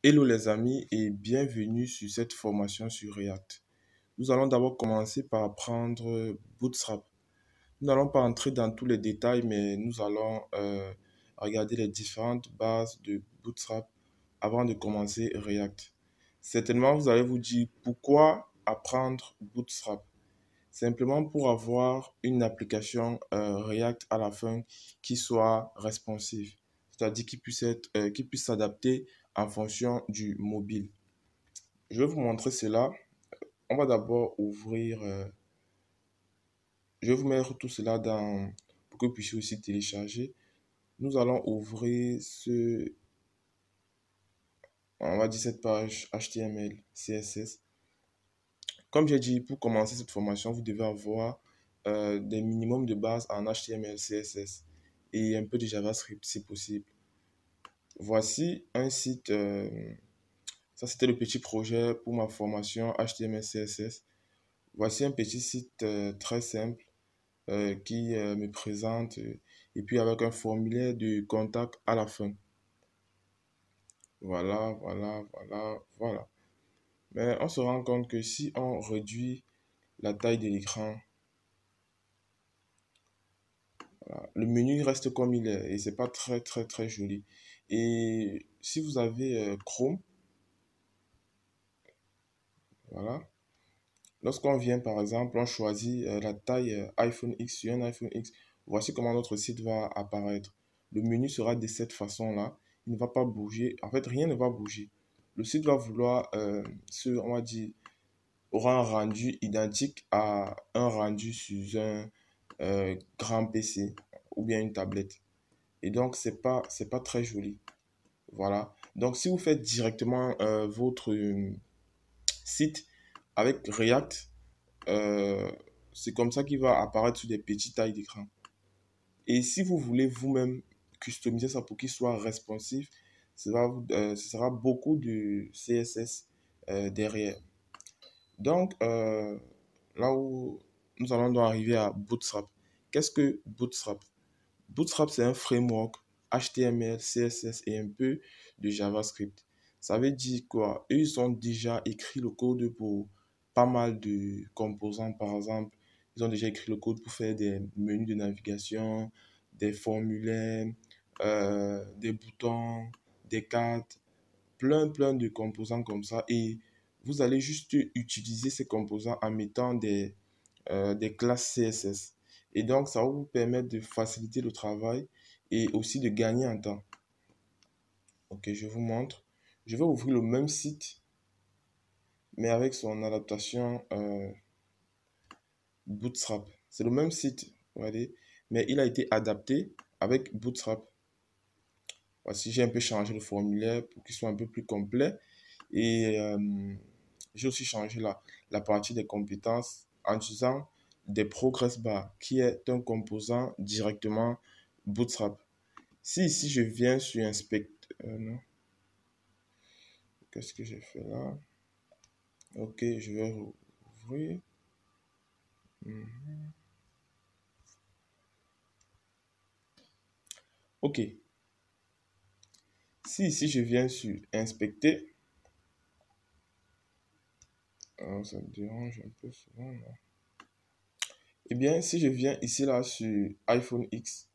Hello les amis et bienvenue sur cette formation sur React. Nous allons d'abord commencer par apprendre Bootstrap. Nous n'allons pas entrer dans tous les détails, mais nous allons regarder les différentes bases de Bootstrap avant de commencer React. Certainement, vous allez vous dire pourquoi apprendre Bootstrap. Simplement pour avoir une application React à la fin qui soit responsive, c'est-à-dire qui puisse s'adapter en fonction du mobile. Je vais vous montrer cela. On va d'abord ouvrir, je vais vous mettre tout cela pour que vous puissiez aussi télécharger. Nous allons ouvrir on va dire cette page HTML, CSS. Comme j'ai dit, pour commencer cette formation, vous devez avoir des minimums de base en HTML, CSS et un peu de JavaScript si possible. Voici un site, ça c'était le petit projet pour ma formation HTML, CSS. Voici un petit site très simple qui me présente et puis avec un formulaire de contact à la fin. Voilà. Mais on se rend compte que si on réduit la taille de l'écran, le menu reste comme il est et c'est pas très joli. Et si vous avez Chrome, voilà, lorsqu'on vient par exemple, on choisit la taille iPhone X sur un iPhone X, voici comment notre site va apparaître. Le menu sera de cette façon-là, il ne va pas bouger, en fait rien ne va bouger. Le site va vouloir, on va dire, aura un rendu identique à un rendu sur un grand PC ou bien une tablette. Et donc, c'est pas très joli. Voilà. Donc, si vous faites directement votre site avec React, c'est comme ça qu'il va apparaître sur des petites tailles d'écran. Et si vous voulez vous-même customiser ça pour qu'il soit responsive, ce sera beaucoup de CSS derrière. Donc, là où nous allons donc arriver à Bootstrap. Qu'est-ce que Bootstrap? Bootstrap, c'est un framework HTML, CSS et un peu de JavaScript. Ça veut dire quoi? Eux, ils ont déjà écrit le code pour pas mal de composants. Par exemple, ils ont déjà écrit le code pour faire des menus de navigation, des formulaires, des boutons, des cartes, plein de composants comme ça. Et vous allez juste utiliser ces composants en mettant des classes CSS. Et donc, ça va vous permettre de faciliter le travail et aussi de gagner en temps. Ok, je vous montre. Je vais ouvrir le même site, mais avec son adaptation Bootstrap. C'est le même site, regardez, mais il a été adapté avec Bootstrap. Voici, j'ai un peu changé le formulaire pour qu'il soit un peu plus complet. Et j'ai aussi changé la partie des compétences en utilisant des progress bars, qui est un composant directement Bootstrap. Si ici je viens sur inspect, non, qu'est-ce que j'ai fait là? Ok, je vais rouvrir. Ok, si ici je viens sur inspecter, ça me dérange un peu souvent là. Eh bien, si je viens ici là sur iPhone X,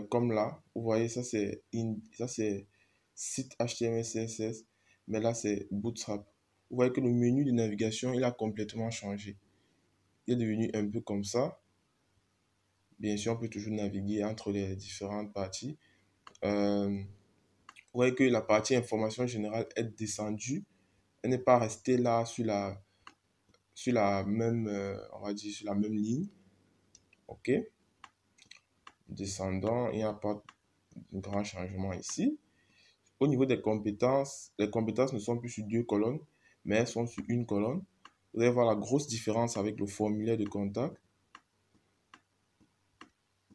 comme là, vous voyez, ça c'est site HTML CSS, mais là c'est Bootstrap. Vous voyez que le menu de navigation, il a complètement changé. Il est devenu un peu comme ça. Bien sûr, on peut toujours naviguer entre les différentes parties. Vous voyez que la partie information générale est descendue. Elle n'est pas restée là sur la même, on va dire, sur la même ligne. OK. Descendant, il n'y a pas de grand changement ici. Au niveau des compétences, les compétences ne sont plus sur deux colonnes, mais elles sont sur une colonne. Vous allez voir la grosse différence avec le formulaire de contact.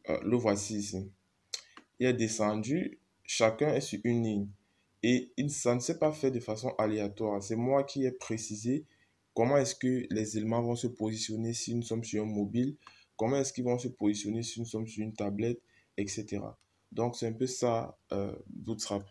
Le voici ici. Il est descendu, chacun est sur une ligne. Et ça ne s'est pas fait de façon aléatoire. C'est moi qui ai précisé comment est-ce que les éléments vont se positionner si nous sommes sur un mobile, comment est-ce qu'ils vont se positionner si nous sommes sur une tablette, etc. Donc, c'est un peu ça, Bootstrap.